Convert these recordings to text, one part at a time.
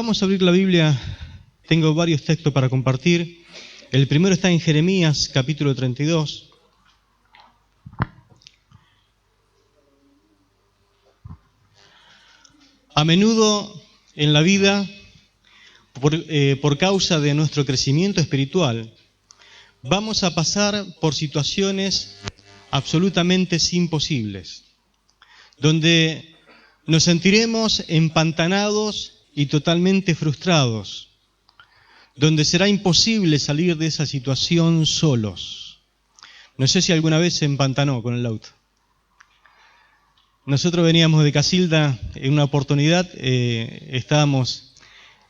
Vamos a abrir la Biblia. Tengo varios textos para compartir. El primero está en Jeremías, capítulo 32. A menudo en la vida, por causa de nuestro crecimiento espiritual, vamos a pasar por situaciones absolutamente imposibles, donde nos sentiremos empantanados y totalmente frustrados, donde será imposible salir de esa situación solos. No sé si alguna vez se empantanó con el auto. Nosotros veníamos de Casilda en una oportunidad, estábamos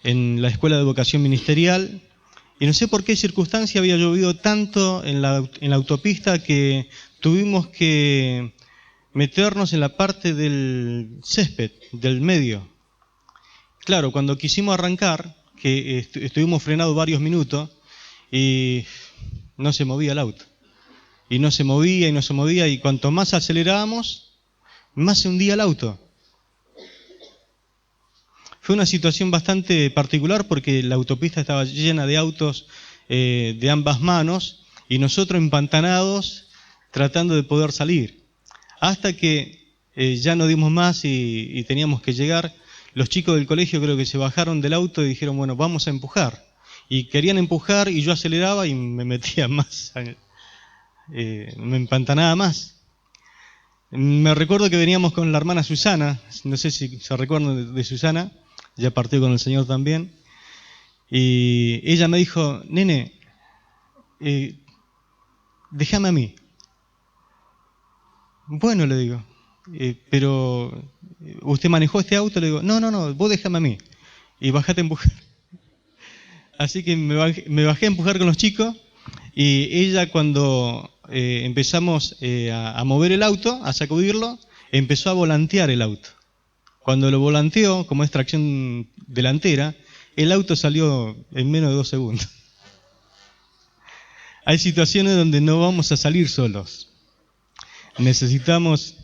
en la escuela de vocación ministerial y no sé por qué circunstancia había llovido tanto en la autopista que tuvimos que meternos en la parte del césped, del medio. Claro, cuando quisimos arrancar, que estuvimos frenados varios minutos y no se movía el auto. Y no se movía y cuanto más acelerábamos, más se hundía el auto. Fue una situación bastante particular porque la autopista estaba llena de autos de ambas manos y nosotros empantanados tratando de poder salir. Hasta que ya no dimos más y teníamos que llegar. Los chicos del colegio creo que se bajaron del auto y dijeron, bueno, vamos a empujar. Y querían empujar y yo aceleraba y me metía más, me empantanaba más. Me recuerdo que veníamos con la hermana Susana, no sé si se recuerdan de Susana, ya partió con el Señor también. Y ella me dijo, nene, déjame a mí. Bueno, le digo, pero ¿usted manejó este auto? Le digo, no, vos déjame a mí. Y bajate a empujar. Así que me bajé a empujar con los chicos y ella cuando empezamos a mover el auto, a sacudirlo, empezó a volantear el auto. Cuando lo volanteó, como es tracción delantera, el auto salió en menos de 2 segundos. Hay situaciones donde no vamos a salir solos. Necesitamos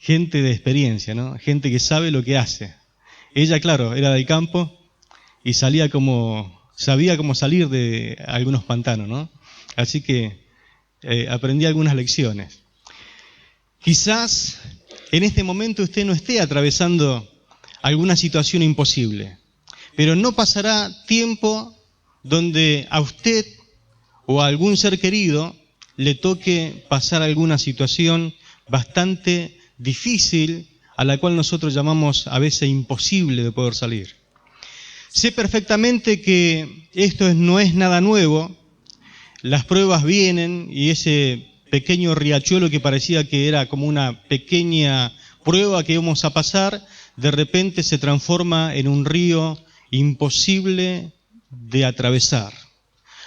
gente de experiencia, ¿no? Gente que sabe lo que hace. Ella, claro, era del campo y sabía cómo salir de algunos pantanos, ¿no? Así que aprendí algunas lecciones. Quizás en este momento usted no esté atravesando alguna situación imposible, pero no pasará tiempo donde a usted o a algún ser querido le toque pasar alguna situación bastante difícil a la cual nosotros llamamos a veces imposible de poder salir. Sé perfectamente que esto no es nada nuevo, las pruebas vienen y ese pequeño riachuelo que parecía que era como una pequeña prueba que íbamos a pasar, de repente se transforma en un río imposible de atravesar.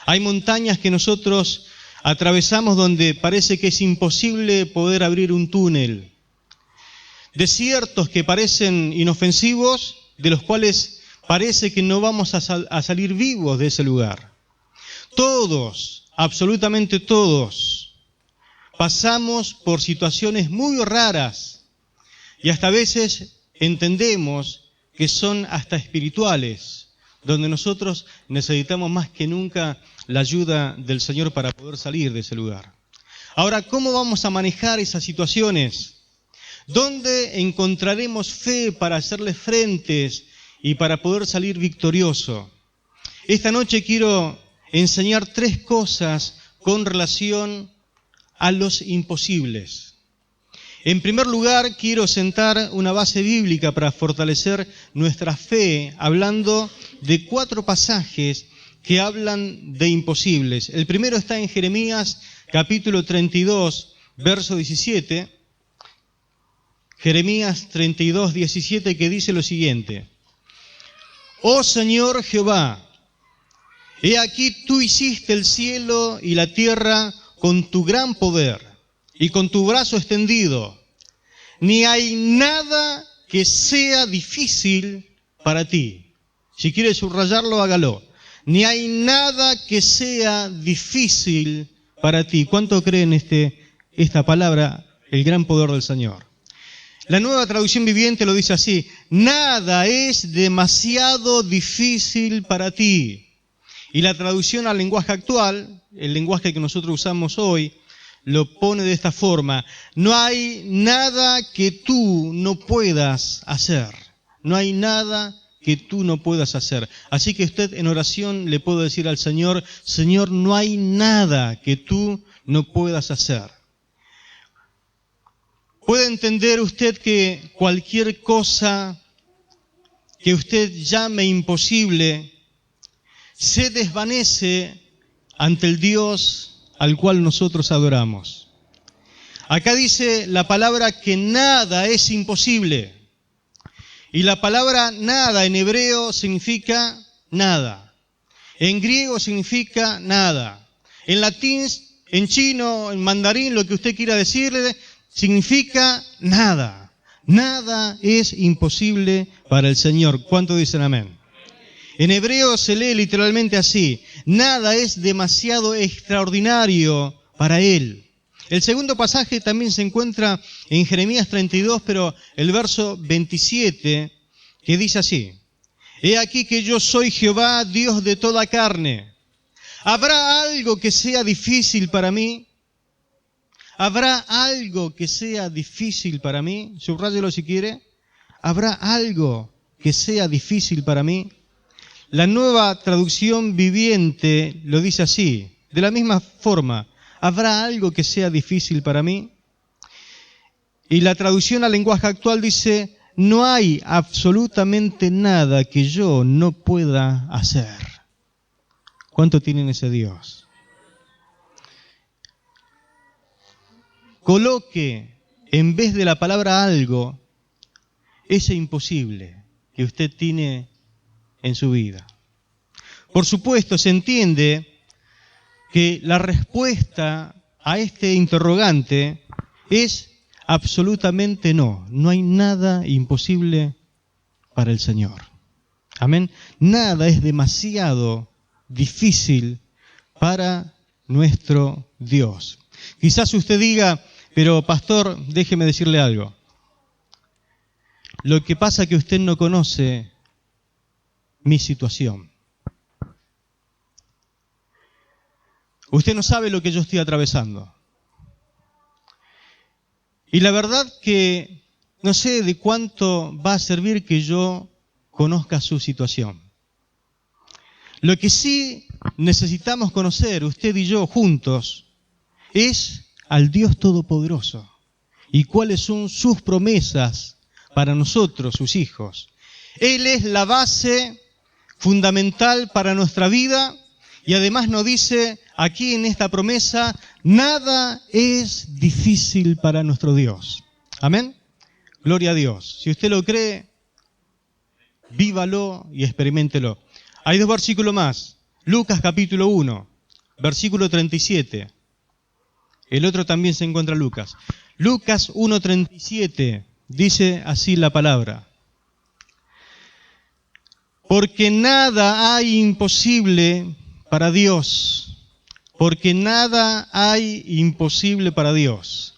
Hay montañas que nosotros atravesamos donde parece que es imposible poder abrir un túnel. Desiertos que parecen inofensivos, de los cuales parece que no vamos a salir vivos de ese lugar. Todos, absolutamente todos, pasamos por situaciones muy raras y hasta a veces entendemos que son hasta espirituales, donde nosotros necesitamos más que nunca la ayuda del Señor para poder salir de ese lugar. Ahora, ¿cómo vamos a manejar esas situaciones? ¿Dónde encontraremos fe para hacerle frentes y para poder salir victorioso? Esta noche quiero enseñar 3 cosas con relación a los imposibles. En primer lugar, quiero sentar una base bíblica para fortalecer nuestra fe, hablando de 4 pasajes que hablan de imposibles. El primero está en Jeremías, capítulo 32, verso 17. Jeremías 32, 17, que dice lo siguiente. Oh Señor Jehová, he aquí tú hiciste el cielo y la tierra con tu gran poder y con tu brazo extendido. Ni hay nada que sea difícil para ti. Si quiere subrayarlo, hágalo. Ni hay nada que sea difícil para ti. ¿Cuánto creen esta palabra, el gran poder del Señor? La Nueva Traducción Viviente lo dice así: nada es demasiado difícil para ti. Y la traducción al lenguaje actual, el lenguaje que nosotros usamos hoy, lo pone de esta forma: no hay nada que tú no puedas hacer. No hay nada que tú no puedas hacer. Así que usted en oración le puede decir al Señor: Señor, no hay nada que tú no puedas hacer. ¿Puede entender usted que cualquier cosa que usted llame imposible se desvanece ante el Dios al cual nosotros adoramos? Acá dice la palabra que nada es imposible. Y la palabra nada en hebreo significa nada. En griego significa nada. En latín, en chino, en mandarín, lo que usted quiera decirle, significa nada. Nada es imposible para el Señor. ¿Cuántos dicen amén? En hebreo se lee literalmente así: nada es demasiado extraordinario para Él. El segundo pasaje también se encuentra en Jeremías 32, pero el verso 27, que dice así: he aquí que yo soy Jehová, Dios de toda carne. ¿Habrá algo que sea difícil para mí? ¿Habrá algo que sea difícil para mí? Subráyelo si quiere. ¿Habrá algo que sea difícil para mí? La Nueva Traducción Viviente lo dice así, de la misma forma: ¿habrá algo que sea difícil para mí? Y la traducción al lenguaje actual dice: no hay absolutamente nada que yo no pueda hacer. ¿Cuánto tienen ese Dios? Coloque en vez de la palabra algo ese imposible que usted tiene en su vida. Por supuesto, se entiende que la respuesta a este interrogante es absolutamente no. No hay nada imposible para el Señor. Amén. Nada es demasiado difícil para nuestro Dios. Quizás usted diga: pero pastor, déjeme decirle algo. Lo que pasa es que usted no conoce mi situación. Usted no sabe lo que yo estoy atravesando. Y la verdad que no sé de cuánto va a servir que yo conozca su situación. Lo que sí necesitamos conocer, usted y yo juntos, es al Dios Todopoderoso y cuáles son sus promesas para nosotros, sus hijos. Él es la base fundamental para nuestra vida y además nos dice aquí en esta promesa: nada es difícil para nuestro Dios. Amén. Gloria a Dios. Si usted lo cree, vívalo y experiméntelo. Hay dos versículos más. Lucas capítulo 1, versículo 37. El otro también se encuentra en Lucas. Lucas 1:37 dice así la palabra: porque nada hay imposible para Dios. Porque nada hay imposible para Dios.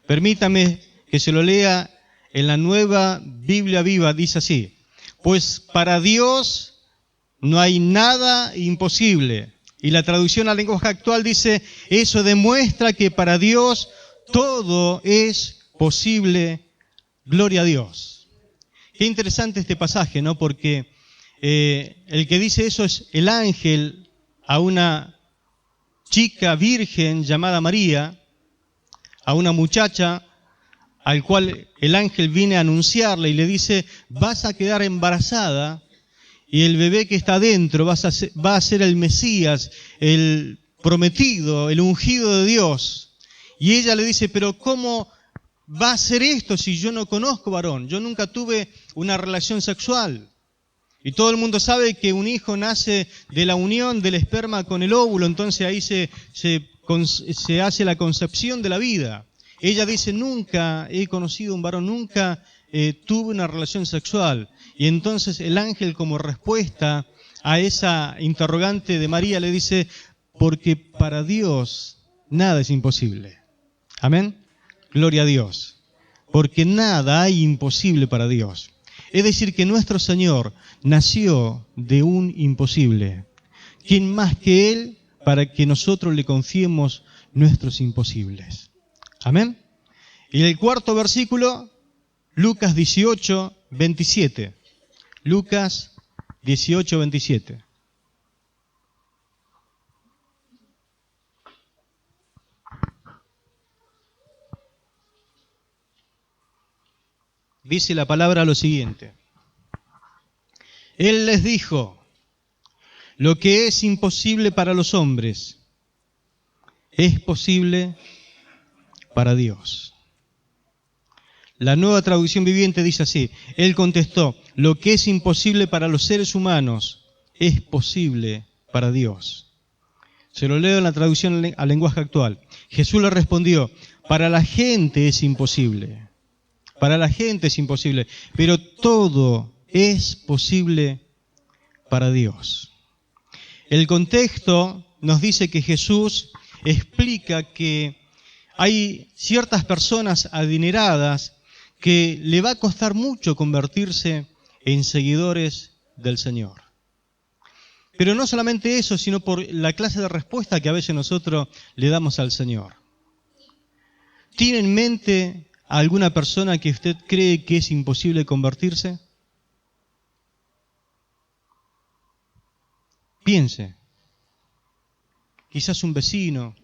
Permítame que se lo lea en la Nueva Biblia Viva. Dice así: pues para Dios no hay nada imposible. Y la traducción al lenguaje actual dice: eso demuestra que para Dios todo es posible. Gloria a Dios. Qué interesante este pasaje, ¿no? Porque el que dice eso es el ángel a una chica virgen llamada María, a una muchacha al cual el ángel viene a anunciarle y le dice: vas a quedar embarazada y el bebé que está dentro va a ser el Mesías, el prometido, el ungido de Dios. Y ella le dice: pero ¿cómo va a ser esto si yo no conozco varón? Yo nunca tuve una relación sexual. Y todo el mundo sabe que un hijo nace de la unión del esperma con el óvulo, entonces ahí se hace la concepción de la vida. Ella dice: nunca he conocido un varón, nunca tuve una relación sexual. Y entonces el ángel, como respuesta a esa interrogante de María, le dice: porque para Dios nada es imposible. Amén. Gloria a Dios. porque nada hay imposible para Dios. Es decir, que nuestro Señor nació de un imposible. ¿Quién más que Él para que nosotros le confiemos nuestros imposibles? Amén. Y el cuarto versículo, Lucas 18, 27. Lucas 18, 27. Dice la palabra lo siguiente. Él les dijo, lo que es imposible para los hombres, es posible para Dios. La Nueva Traducción Viviente dice así, Él contestó, lo que es imposible para los seres humanos, es posible para Dios. Se lo leo en la traducción al lenguaje actual. Jesús le respondió, para la gente es imposible. Para la gente es imposible, pero todo es posible para Dios. El contexto nos dice que Jesús explica que hay ciertas personas adineradas que le va a costar mucho convertirse en seguidores del Señor. Pero no solamente eso, sino por la clase de respuesta que a veces nosotros le damos al Señor. ¿Tiene en mente a alguna persona que usted cree que es imposible convertirse? Piense. Quizás un vecino.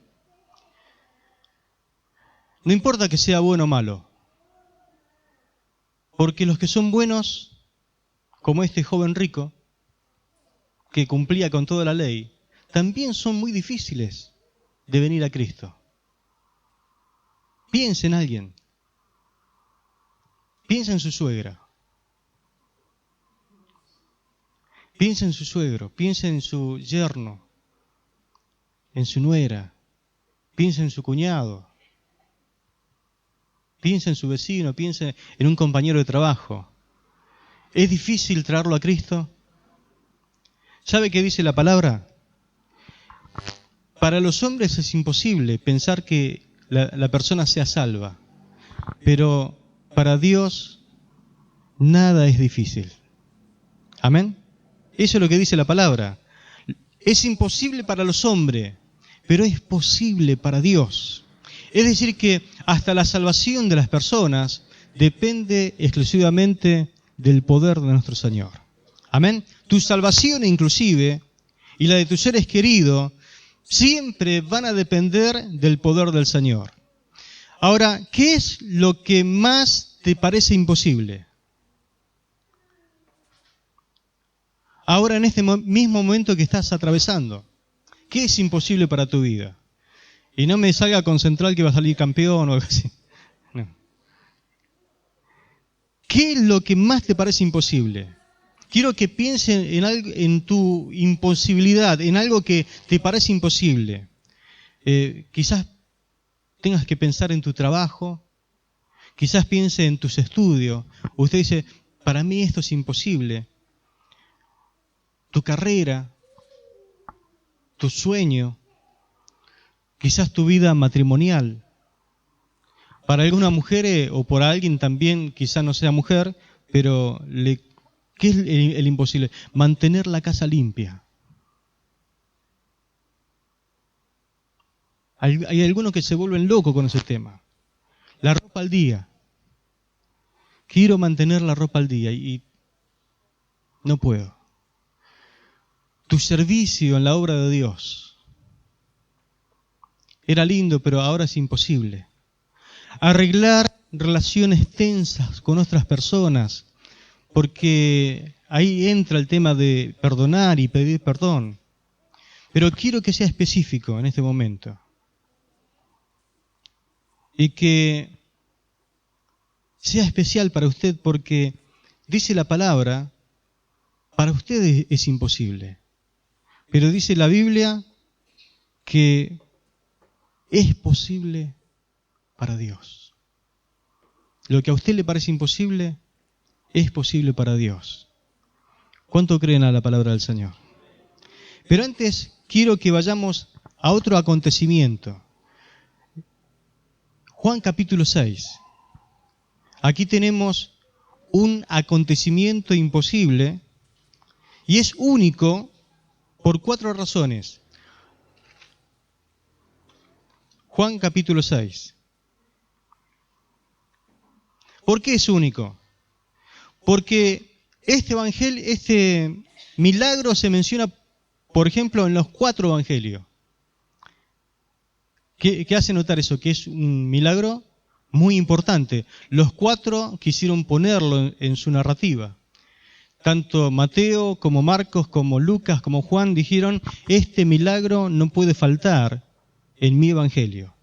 No importa que sea bueno o malo. Porque los que son buenos, como este joven rico, que cumplía con toda la ley, también son muy difíciles de venir a Cristo. Piense en alguien. Piensa en su suegra. Piensa en su suegro, piensa en su yerno, en su nuera, piensa en su cuñado, piensa en su vecino, piensa en un compañero de trabajo. ¿Es difícil traerlo a Cristo? ¿Sabe qué dice la palabra? Para los hombres es imposible pensar que la persona sea salva, pero para Dios nada es difícil. ¿Amén? Eso es lo que dice la palabra. Es imposible para los hombres, pero es posible para Dios. Es decir que hasta la salvación de las personas depende exclusivamente del poder de nuestro Señor. Amén. Tu salvación inclusive y la de tus seres queridos siempre van a depender del poder del Señor. Ahora, ¿qué es lo que más te parece imposible? Ahora, en este mismo momento que estás atravesando, ¿qué es imposible para tu vida? Y no me salga con Central que va a salir campeón o algo así. No. ¿Qué es lo que más te parece imposible? Quiero que pienses en tu imposibilidad, en algo que te parece imposible. Quizás tengas que pensar en tu trabajo, quizás piense en tus estudios. Usted dice, para mí esto es imposible. Tu carrera, tu sueño, quizás tu vida matrimonial. Para algunas mujeres o por alguien también, quizás no sea mujer, pero ¿qué es el imposible? Mantener la casa limpia. Hay algunos que se vuelven locos con ese tema. La ropa al día. Quiero mantener la ropa al día y no puedo. Tu servicio en la obra de Dios. Era lindo, pero ahora es imposible. Arreglar relaciones tensas con otras personas, porque ahí entra el tema de perdonar y pedir perdón. Pero quiero que sea específico en este momento. Y que sea especial para usted porque dice la palabra, para usted es imposible. Pero dice la Biblia que es posible para Dios. Lo que a usted le parece imposible, es posible para Dios. ¿Cuánto creen a la palabra del Señor? Pero antes quiero que vayamos a otro acontecimiento. Juan capítulo 6. Aquí tenemos un acontecimiento imposible y es único por 4 razones. Juan capítulo 6. ¿Por qué es único? Porque este milagro se menciona, por ejemplo, en los 4 evangelios. ¿Qué hace notar eso? Que es un milagro muy importante. Los 4 quisieron ponerlo en su narrativa. Tanto Mateo como Marcos, como Lucas, como Juan dijeron, este milagro no puede faltar en mi evangelio.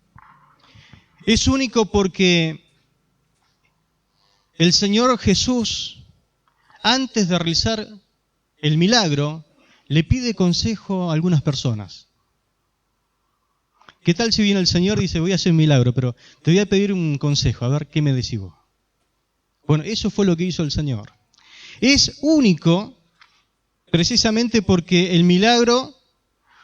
Es único porque el Señor Jesús, antes de realizar el milagro, le pide consejo a algunas personas. ¿Qué tal si viene el Señor y dice, voy a hacer un milagro, pero te voy a pedir un consejo, a ver qué me decís vos? Bueno, eso fue lo que hizo el Señor. Es único precisamente porque el milagro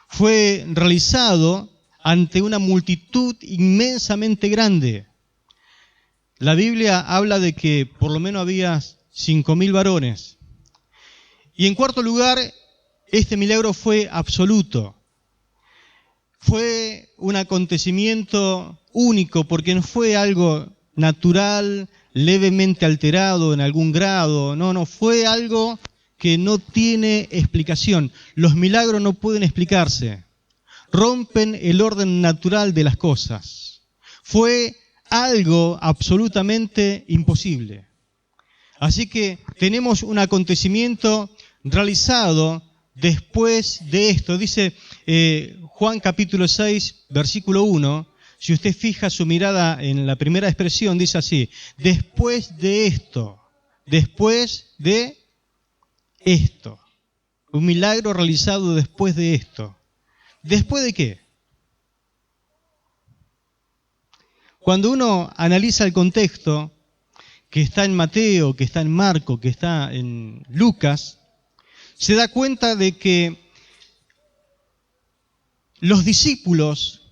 fue realizado ante una multitud inmensamente grande. La Biblia habla de que por lo menos había 5.000 varones. Y en cuarto lugar, este milagro fue absoluto. Fue un acontecimiento único porque no fue algo natural, levemente alterado en algún grado. No, fue algo que no tiene explicación. Los milagros no pueden explicarse. Rompen el orden natural de las cosas. Fue algo absolutamente imposible. Así que tenemos un acontecimiento realizado después de esto. Dice Juan capítulo 6, versículo 1, si usted fija su mirada en la primera expresión, dice así, después de esto, un milagro realizado después de esto. ¿Después de qué? Cuando uno analiza el contexto, que está en Mateo, que está en Marcos, que está en Lucas, se da cuenta de que los discípulos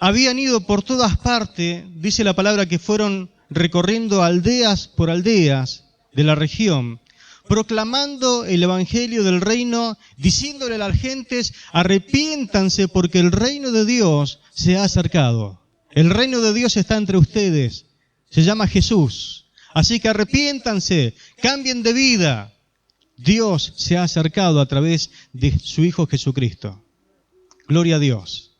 habían ido por todas partes, dice la palabra que fueron recorriendo aldeas por aldeas de la región, proclamando el evangelio del reino, diciéndole a las gentes, arrepiéntanse porque el reino de Dios se ha acercado. El reino de Dios está entre ustedes, se llama Jesús. Así que arrepiéntanse, cambien de vida. Dios se ha acercado a través de su Hijo Jesucristo. Gloria a Dios.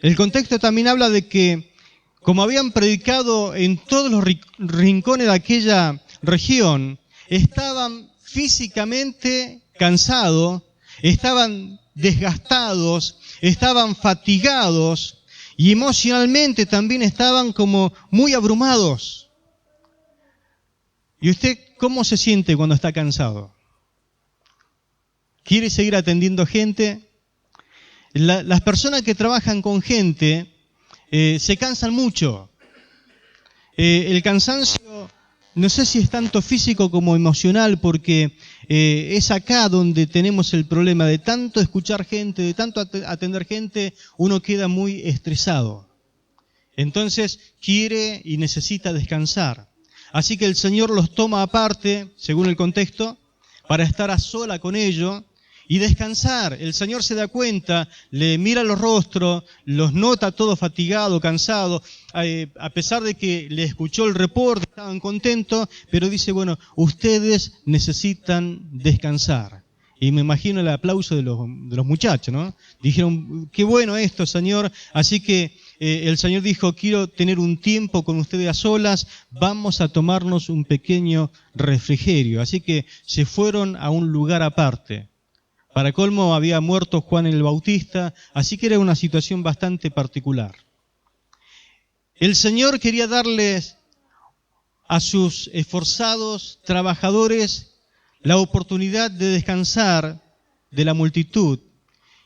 El contexto también habla de que, como habían predicado en todos los rincones de aquella región, estaban físicamente cansados, estaban desgastados, estaban fatigados y emocionalmente también estaban como muy abrumados. ¿Y usted cómo se siente cuando está cansado? ¿Quiere seguir atendiendo gente? Las personas que trabajan con gente se cansan mucho. El cansancio, no sé si es tanto físico como emocional, porque es acá donde tenemos el problema de tanto escuchar gente, de tanto atender gente, uno queda muy estresado. Entonces quiere y necesita descansar. Así que el Señor los toma aparte, según el contexto, para estar a sola con ellos y descansar. El Señor se da cuenta, le mira los rostros, los nota todos fatigados, cansados, a pesar de que le escuchó el reporte, estaban contentos, pero dice, bueno, ustedes necesitan descansar. Y me imagino el aplauso de los muchachos, ¿no? Dijeron, qué bueno esto, Señor. Así que el Señor dijo, quiero tener un tiempo con ustedes a solas, vamos a tomarnos un pequeño refrigerio. Así que se fueron a un lugar aparte. Para colmo había muerto Juan el Bautista, así que era una situación bastante particular. El Señor quería darles a sus esforzados trabajadores la oportunidad de descansar de la multitud.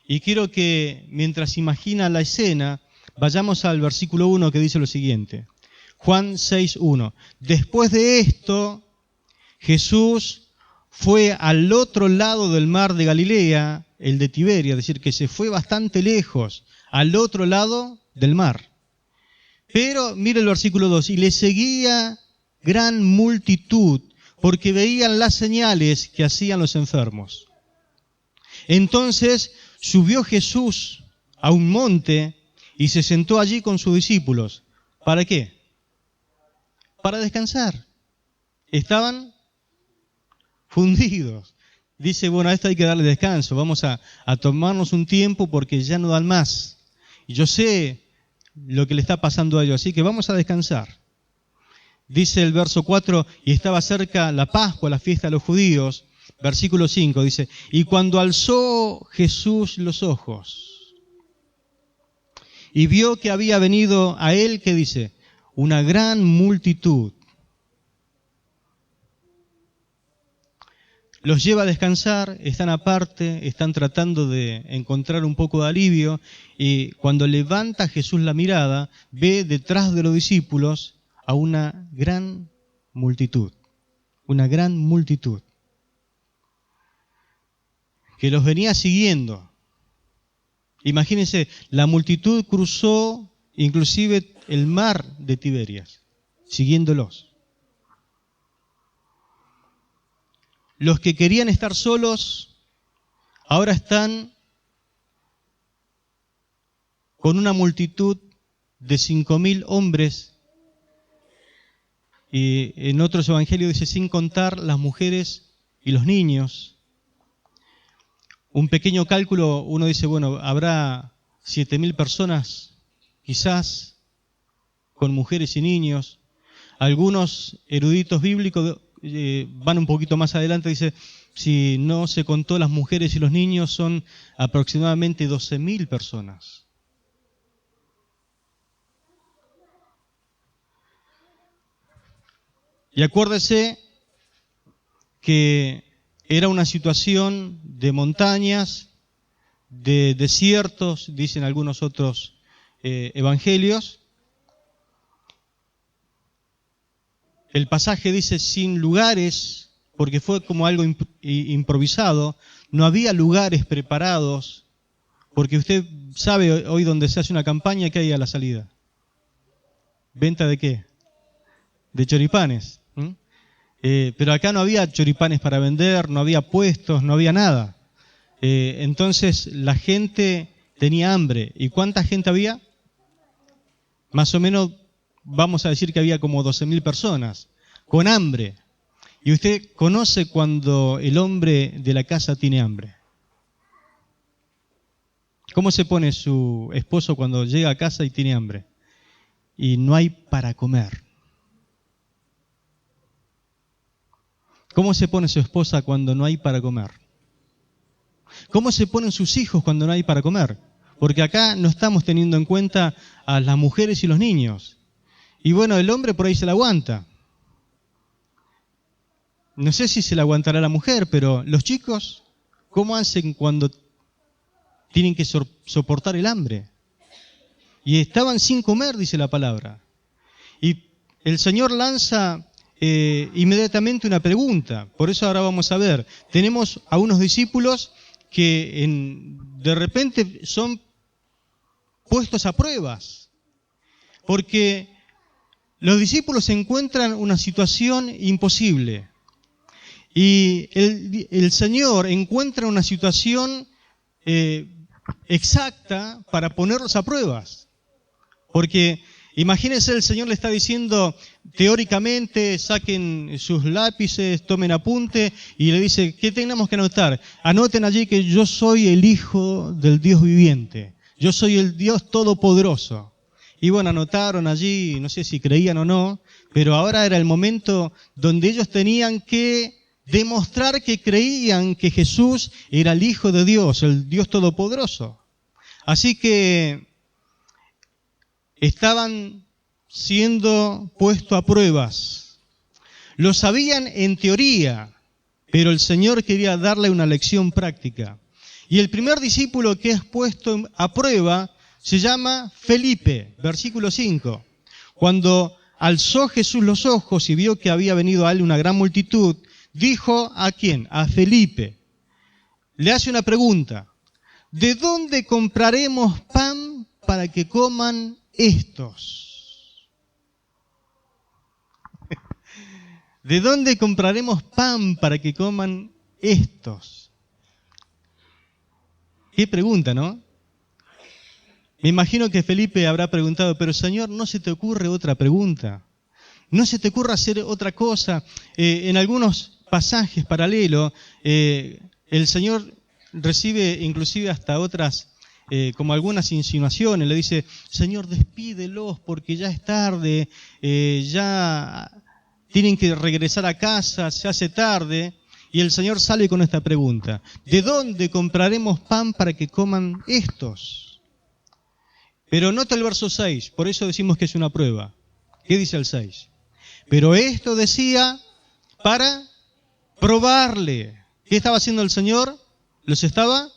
Y quiero que, mientras imagina la escena, vayamos al versículo 1 que dice lo siguiente. Juan 6:1. Después de esto, Jesús fue al otro lado del mar de Galilea, el de Tiberia, es decir, que se fue bastante lejos, al otro lado del mar. Pero mire el versículo 2, y le seguía gran multitud, porque veían las señales que hacían los enfermos. Entonces subió Jesús a un monte y se sentó allí con sus discípulos. ¿Para qué? Para descansar. Estaban fundidos. Dice, bueno, a esto hay que darle descanso, vamos a tomarnos un tiempo porque ya no dan más. Y yo sé lo que le está pasando a ellos, así que vamos a descansar. Dice el verso 4, y estaba cerca la Pascua, la fiesta de los judíos. Versículo 5 dice, y cuando alzó Jesús los ojos y vio que había venido a él, ¿qué dice? Una gran multitud. Los lleva a descansar, están aparte, están tratando de encontrar un poco de alivio, y cuando levanta Jesús la mirada, ve detrás de los discípulos a una gran multitud, que los venía siguiendo. Imagínense, la multitud cruzó inclusive el mar de Tiberias, siguiéndolos. Los que querían estar solos, ahora están con una multitud de 5.000 hombres. Y en otros evangelios dice, sin contar las mujeres y los niños. Un pequeño cálculo, uno dice, bueno, habrá 7.000 personas, quizás, con mujeres y niños. Algunos eruditos bíblicos van un poquito más adelante, dice, si no se contó las mujeres y los niños, son aproximadamente 12.000 personas. Y acuérdese que era una situación de montañas, de desiertos, dicen algunos otros evangelios. El pasaje dice sin lugares, porque fue como algo improvisado, no había lugares preparados, porque usted sabe hoy donde se hace una campaña, ¿qué hay a la salida? ¿Venta de qué? De choripanes. Pero acá no había choripanes para vender, no había puestos, no había nada. Entonces la gente tenía hambre. ¿Y cuánta gente había? Más o menos, vamos a decir que había como 12.000 personas con hambre. Y usted conoce cuando el hombre de la casa tiene hambre. ¿Cómo se pone su esposo cuando llega a casa y tiene hambre? Y no hay para comer. ¿Cómo se pone su esposa cuando no hay para comer? ¿Cómo se ponen sus hijos cuando no hay para comer? Porque acá no estamos teniendo en cuenta a las mujeres y los niños. Y bueno, el hombre por ahí se la aguanta. No sé si se la aguantará la mujer, pero los chicos, ¿cómo hacen cuando tienen que soportar el hambre? Y estaban sin comer, dice la palabra. Y el Señor lanza inmediatamente una pregunta. Por eso ahora vamos a ver. Tenemos a unos discípulos que de repente son puestos a pruebas. Porque los discípulos encuentran una situación imposible. Y el Señor encuentra una situación exacta para ponerlos a pruebas. Porque imagínense, el Señor le está diciendo, teóricamente, saquen sus lápices, tomen apunte, y le dice, ¿qué tenemos que anotar? Anoten allí que yo soy el Hijo del Dios viviente. Yo soy el Dios Todopoderoso. Y bueno, anotaron allí, no sé si creían o no, pero ahora era el momento donde ellos tenían que demostrar que creían que Jesús era el Hijo de Dios, el Dios Todopoderoso. Así que estaban siendo puestos a pruebas. Lo sabían en teoría, pero el Señor quería darle una lección práctica. Y el primer discípulo que es puesto a prueba se llama Felipe, versículo 5. Cuando alzó Jesús los ojos y vio que había venido a él una gran multitud, dijo ¿a quién? A Felipe. Le hace una pregunta. ¿De dónde compraremos pan para que coman estos? ¿De dónde compraremos pan para que coman estos? Qué pregunta, ¿no? Me imagino que Felipe habrá preguntado, pero Señor, ¿no se te ocurre otra pregunta? ¿No se te ocurre hacer otra cosa? En algunos pasajes paralelos, el Señor recibe inclusive hasta otras, como algunas insinuaciones. Le dice, Señor, despídelos porque ya es tarde, ya tienen que regresar a casa, se hace tarde. Y el Señor sale con esta pregunta, ¿de dónde compraremos pan para que coman estos? Pero nota el verso 6, por eso decimos que es una prueba. ¿Qué dice el 6? Pero esto decía para probarle. ¿Qué estaba haciendo el Señor? Los estaba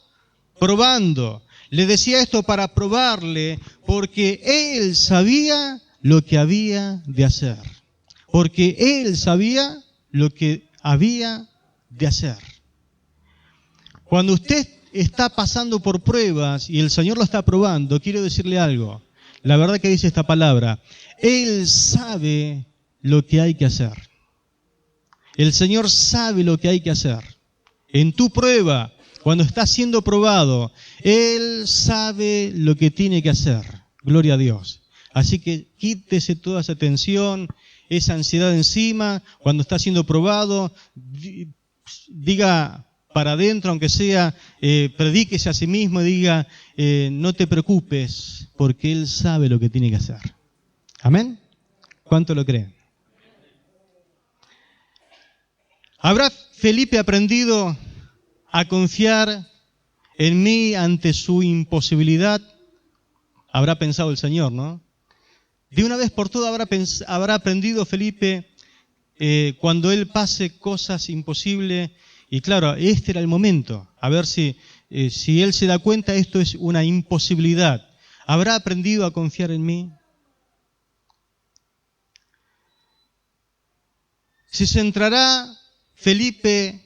probando. Le decía esto para probarle, porque Él sabía lo que había de hacer. Porque Él sabía lo que había de hacer. Cuando usted está pasando por pruebas y el Señor lo está probando, quiero decirle algo. La verdad que dice esta palabra, Él sabe lo que hay que hacer. El Señor sabe lo que hay que hacer. En tu prueba, cuando estás siendo probado, Él sabe lo que tiene que hacer. Gloria a Dios. Así que quítese toda esa tensión, esa ansiedad encima. Cuando está siendo probado, diga para adentro, aunque sea, predíquese a sí mismo y diga, no te preocupes, porque Él sabe lo que tiene que hacer. ¿Amén? ¿Cuánto lo creen? ¿Habrá Felipe aprendido a confiar en mí ante su imposibilidad? Habrá pensado el Señor, ¿no? De una vez por todas habrá aprendido Felipe cuando él pase cosas imposibles. Y claro, este era el momento. A ver si él se da cuenta, esto es una imposibilidad. ¿Habrá aprendido a confiar en mí? ¿Se centrará Felipe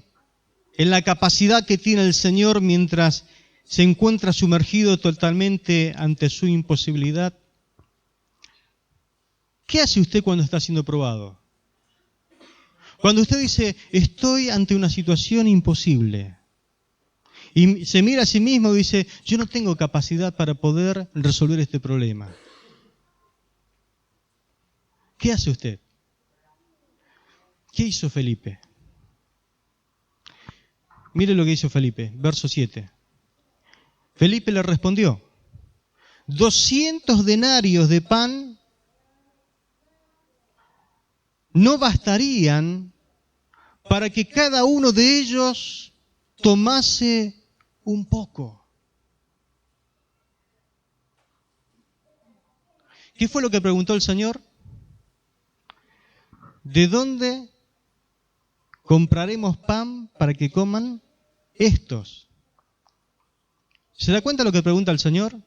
en la capacidad que tiene el Señor mientras se encuentra sumergido totalmente ante su imposibilidad? ¿Qué hace usted cuando está siendo probado? Cuando usted dice, estoy ante una situación imposible, y se mira a sí mismo y dice, yo no tengo capacidad para poder resolver este problema. ¿Qué hace usted? ¿Qué hizo Felipe? Mire lo que hizo Felipe, verso 7. Felipe le respondió, 200 denarios de pan no bastarían para que cada uno de ellos tomase un poco. ¿Qué fue lo que preguntó el Señor? ¿De dónde compraremos pan para que coman estos? ¿Se da cuenta lo que pregunta el Señor?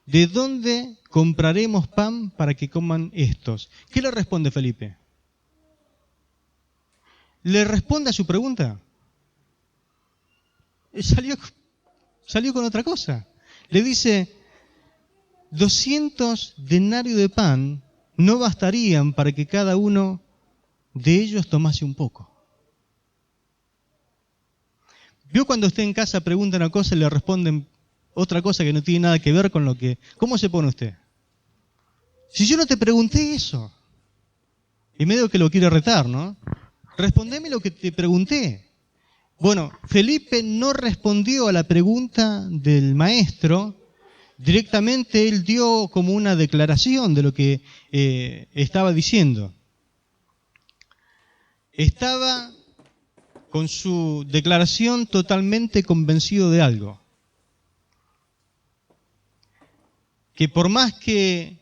¿De dónde compraremos pan para que coman estos? ¿Qué le responde Felipe? ¿Le responde a su pregunta? Salió con otra cosa. Le dice, 200 denarios de pan no bastarían para que cada uno de ellos tomase un poco. ¿Vio cuando usted en casa pregunta una cosa y le responden otra cosa que no tiene nada que ver con lo que... ¿Cómo se pone usted? Si yo no te pregunté eso. Y medio que lo quiere retar, ¿no? Respondeme lo que te pregunté. Bueno, Felipe no respondió a la pregunta del maestro. Directamente él dio como una declaración de lo que estaba diciendo. Estaba con su declaración totalmente convencido de algo. Que por más que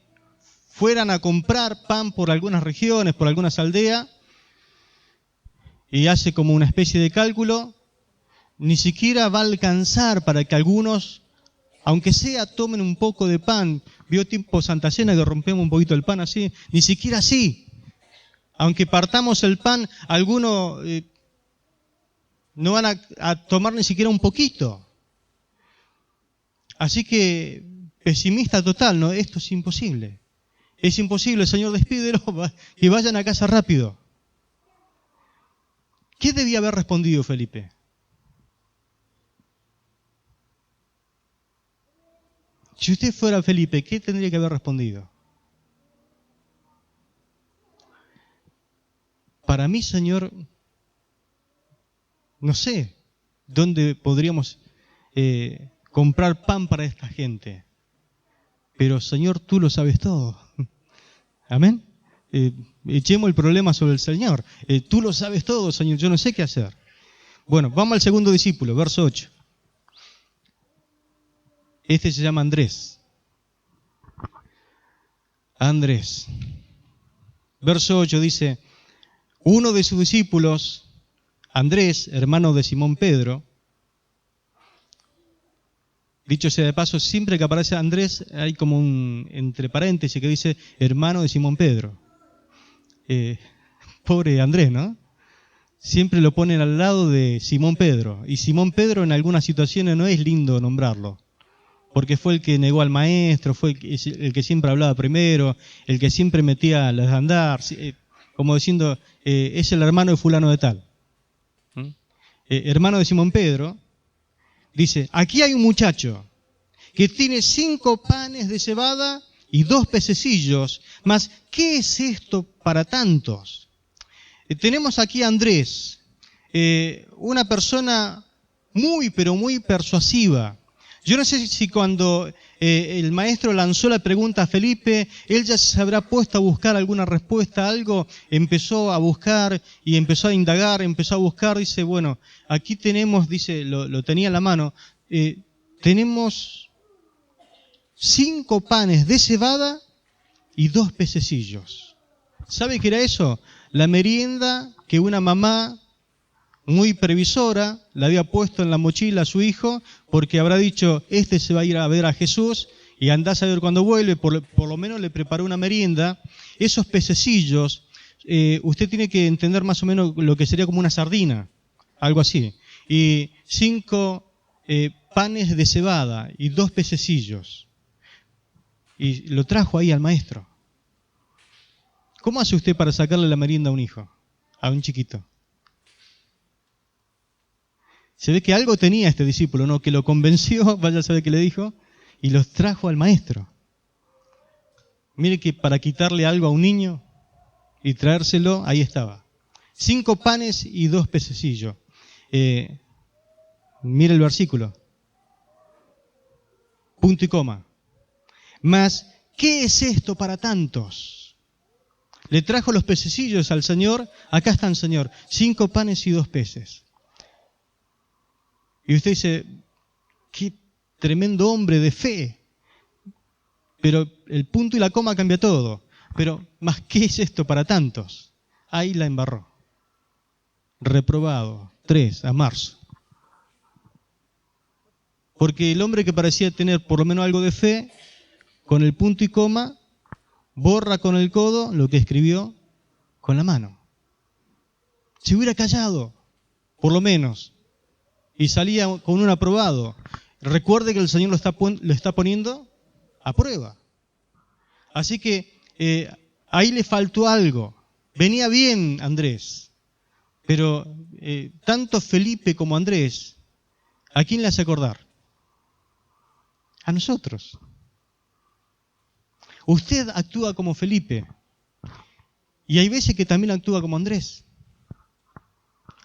fueran a comprar pan por algunas regiones, por algunas aldeas, y hace como una especie de cálculo, ni siquiera va a alcanzar para que algunos, aunque sea, tomen un poco de pan. Vio tipo Santa Cena que rompemos un poquito el pan así, ni siquiera así. Aunque partamos el pan, algunos no van a tomar ni siquiera un poquito. Así que, pesimista total, ¿no? Esto es imposible. Es imposible, Señor, despídelo, que vayan a casa rápido. ¿Qué debía haber respondido Felipe? Si usted fuera Felipe, ¿qué tendría que haber respondido? Para mí, Señor, no sé dónde podríamos comprar pan para esta gente. Pero, Señor, tú lo sabes todo. Amén. Echemos el problema sobre el Señor. Tú lo sabes todo, Señor. Yo no sé qué hacer. Bueno, vamos al segundo discípulo, verso 8. Este se llama Andrés. Andrés. Verso 8 dice, uno de sus discípulos, Andrés, hermano de Simón Pedro. Dicho sea de paso, siempre que aparece Andrés hay como un entre paréntesis que dice hermano de Simón Pedro. Pobre Andrés, ¿no? Siempre lo ponen al lado de Simón Pedro. Y Simón Pedro en algunas situaciones no es lindo nombrarlo. Porque fue el que negó al maestro, fue el que siempre hablaba primero, el que siempre metía las de andar, como diciendo, es el hermano de fulano de tal. Hermano de Simón Pedro, dice, aquí hay un muchacho que tiene 5 panes de cebada y 2 pececillos, mas ¿qué es esto para tantos? Tenemos aquí a Andrés, una persona muy, pero muy persuasiva. Yo no sé si cuando el maestro lanzó la pregunta a Felipe, él ya se habrá puesto a buscar alguna respuesta a algo, empezó a buscar y empezó a indagar, empezó a buscar, dice, bueno, aquí tenemos, dice, lo tenía en la mano, tenemos 5 panes de cebada y 2 pececillos. ¿Sabe qué era eso? La merienda que una mamá muy previsora le había puesto en la mochila a su hijo, porque habrá dicho, este se va a ir a ver a Jesús y andás a ver cuando vuelve, por lo menos le preparó una merienda. Esos pececillos, usted tiene que entender más o menos lo que sería como una sardina, algo así. Y 5 panes de cebada y 2 pececillos. Y lo trajo ahí al maestro. ¿Cómo hace usted para sacarle la merienda a un hijo, a un chiquito? Se ve que algo tenía este discípulo, ¿no? Que lo convenció, vaya a saber qué le dijo, y los trajo al maestro. Mire que para quitarle algo a un niño y traérselo, ahí estaba. 5 panes y 2 pececillos. Mire el versículo. Punto y coma. Mas, ¿qué es esto para tantos? Le trajo los pececillos al Señor, acá están, Señor, 5 panes y 2 peces. Y usted dice, qué tremendo hombre de fe. Pero el punto y la coma cambia todo. Pero, ¿más qué es esto para tantos? Ahí la embarró. Reprobado. 3 a marzo. Porque el hombre que parecía tener por lo menos algo de fe, con el punto y coma, borra con el codo lo que escribió con la mano. Si hubiera callado, por lo menos, y salía con un aprobado, recuerde que el Señor lo está poniendo a prueba. Así que ahí le faltó algo. Venía bien Andrés, pero tanto Felipe como Andrés, ¿a quién le hace acordar? A nosotros. Usted actúa como Felipe y hay veces que también actúa como Andrés.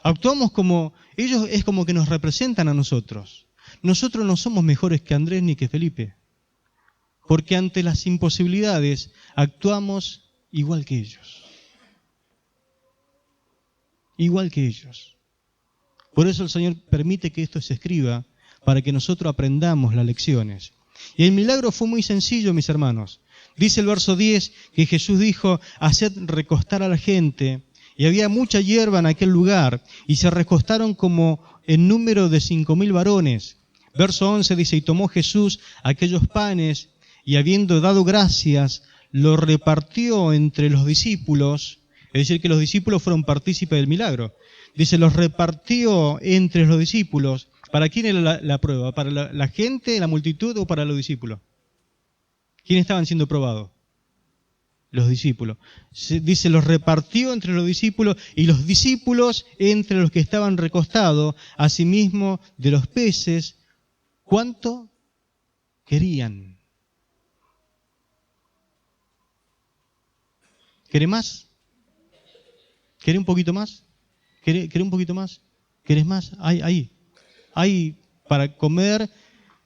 Actuamos como, ellos es como que nos representan a nosotros. Nosotros no somos mejores que Andrés ni que Felipe, porque ante las imposibilidades actuamos igual que ellos. Igual que ellos. Por eso el Señor permite que esto se escriba, para que nosotros aprendamos las lecciones. Y el milagro fue muy sencillo, mis hermanos. Dice el verso 10 que Jesús dijo, haced recostar a la gente. Y había mucha hierba en aquel lugar, y se recostaron como en número de 5,000 varones. Verso 11 dice, y tomó Jesús aquellos panes, y habiendo dado gracias, los repartió entre los discípulos. Es decir, que los discípulos fueron partícipes del milagro. Dice, los repartió entre los discípulos. ¿Para quién era la prueba? ¿Para la gente, la multitud o para los discípulos? ¿Quiénes estaban siendo probados? los discípulos. Dice, los repartió entre los discípulos y los discípulos entre los que estaban recostados, asimismo de los peces, ¿cuánto querían? ¿Querés más? ¿Querés un poquito más? ¿Querés un poquito más? ¿Querés más? Hay para comer,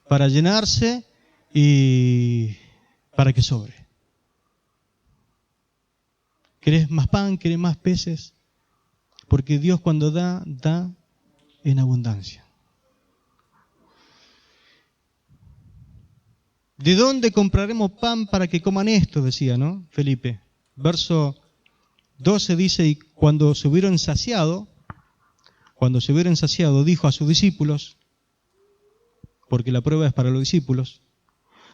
para llenarse y para que sobre. ¿Querés más pan? ¿Querés más peces? Porque Dios cuando da, da en abundancia. ¿De dónde compraremos pan para que coman esto? Decía, ¿no? Felipe. Verso 12 dice, y cuando se hubieron saciado, dijo a sus discípulos, porque la prueba es para los discípulos,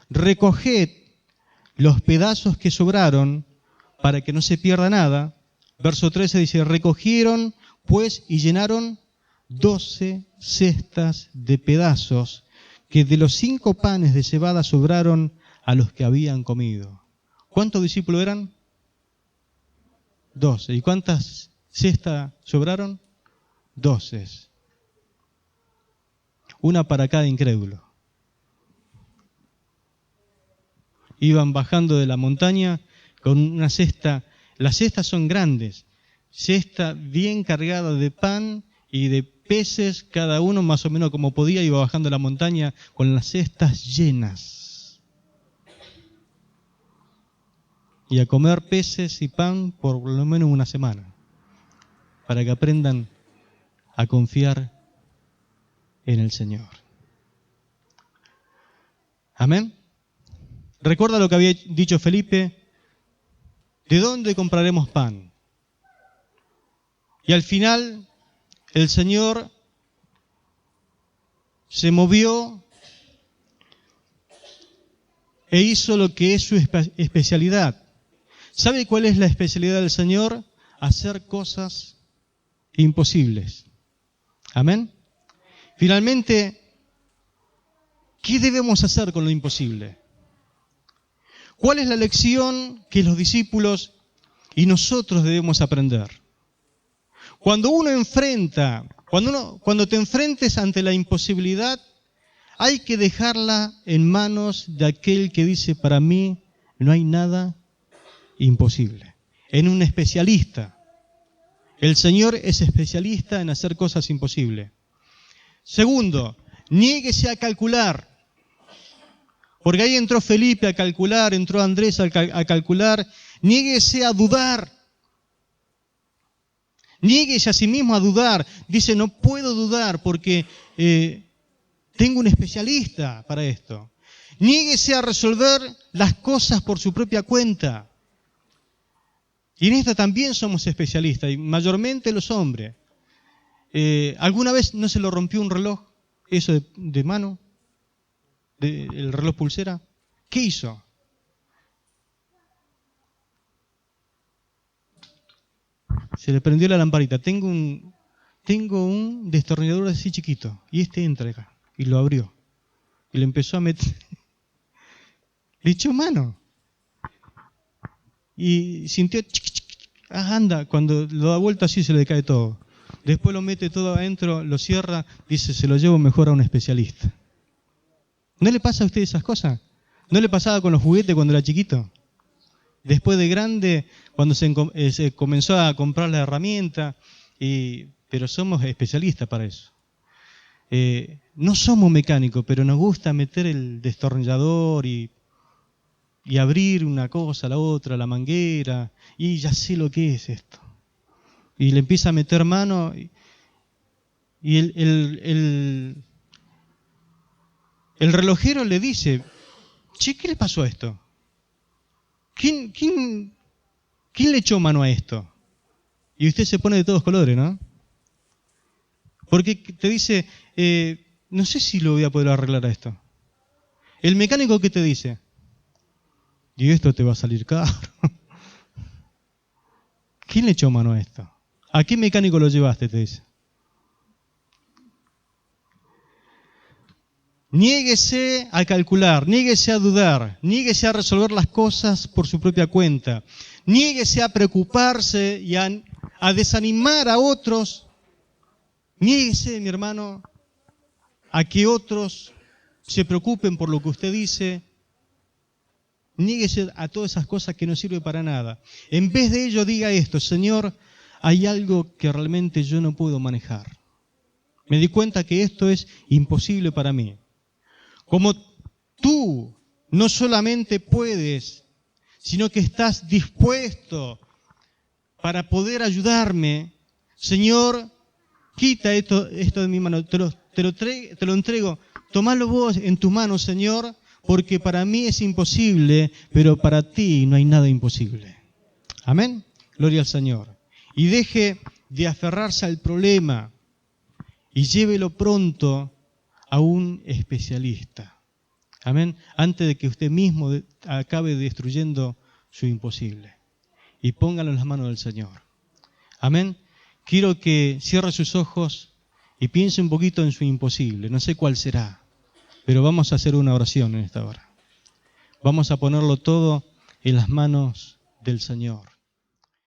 recoged los pedazos que sobraron para que no se pierda nada. Verso 13 dice, recogieron pues y llenaron 12 cestas de pedazos que de los 5 panes de cebada sobraron a los que habían comido. ¿Cuántos discípulos eran? 12. ¿Y cuántas cestas sobraron? 12. Una para cada incrédulo. Iban bajando de la montaña con una cesta. Las cestas son grandes. Cesta bien cargada de pan y de peces, cada uno más o menos como podía, iba bajando la montaña con las cestas llenas. Y a comer peces y pan por lo menos una semana, para que aprendan a confiar en el Señor. Amén. Recuerda lo que había dicho Felipe, ¿de dónde compraremos pan? Y al final el Señor se movió e hizo lo que es su especialidad. ¿Sabe cuál es la especialidad del Señor? Hacer cosas imposibles. Amén. Finalmente, ¿qué debemos hacer con lo imposible? ¿Cuál es la lección que los discípulos y nosotros debemos aprender? Cuando te enfrentes ante la imposibilidad, hay que dejarla en manos de aquel que dice, para mí no hay nada imposible. En un especialista. El Señor es especialista en hacer cosas imposibles. Segundo, niéguese a calcular. Porque ahí entró Felipe a calcular, entró Andrés a calcular. Niéguese a dudar. Niéguese a sí mismo a dudar. Dice, no puedo dudar porque tengo un especialista para esto. Niéguese a resolver las cosas por su propia cuenta. Y en esta también somos especialistas, y mayormente los hombres. ¿Alguna vez no se lo rompió un reloj, eso de mano? ¿El reloj pulsera? ¿Qué hizo? Se le prendió la lamparita. Tengo un destornillador así chiquito, y este entra acá, y lo abrió. Y le empezó a meter. Le echó mano. Y sintió, anda, cuando lo da vuelta así se le cae todo. Después lo mete todo adentro, lo cierra, dice, se lo llevo mejor a un especialista. ¿No le pasa a usted esas cosas? ¿No le pasaba con los juguetes cuando era chiquito? Después de grande, cuando se comenzó a comprar la herramienta, pero somos especialistas para eso. No somos mecánicos, pero nos gusta meter el destornillador y abrir una cosa, la otra, la manguera, y ya sé lo que es esto. Y le empieza a meter mano, y el relojero le dice, che, ¿qué le pasó a esto? ¿Quién le echó mano a esto? Y usted se pone de todos colores, ¿no? Porque te dice, no sé si lo voy a poder arreglar a esto. El mecánico, ¿qué te dice? Y esto te va a salir caro. ¿Quién le echó mano a esto? ¿A qué mecánico lo llevaste? Te dice. Niéguese a calcular, niéguese a dudar, niéguese a resolver las cosas por su propia cuenta. Niéguese a preocuparse y a desanimar a otros. Niéguese, mi hermano, a que otros se preocupen por lo que usted dice. Niéguese a todas esas cosas que no sirven para nada. En vez de ello, diga esto: Señor, hay algo que realmente yo no puedo manejar. Me di cuenta que esto es imposible para mí. Como tú no solamente puedes, sino que estás dispuesto para poder ayudarme, Señor, quita esto de mi mano, te lo entrego, tomalo vos en tus manos, Señor, porque para mí es imposible, pero para ti no hay nada imposible. Amén. Gloria al Señor. Y deje de aferrarse al problema y llévelo pronto a un especialista. Amén. Antes de que usted mismo acabe destruyendo su imposible. Y póngalo en las manos del Señor. Amén. Quiero que cierre sus ojos y piense un poquito en su imposible. No sé cuál será, pero vamos a hacer una oración en esta hora. Vamos a ponerlo todo en las manos del Señor.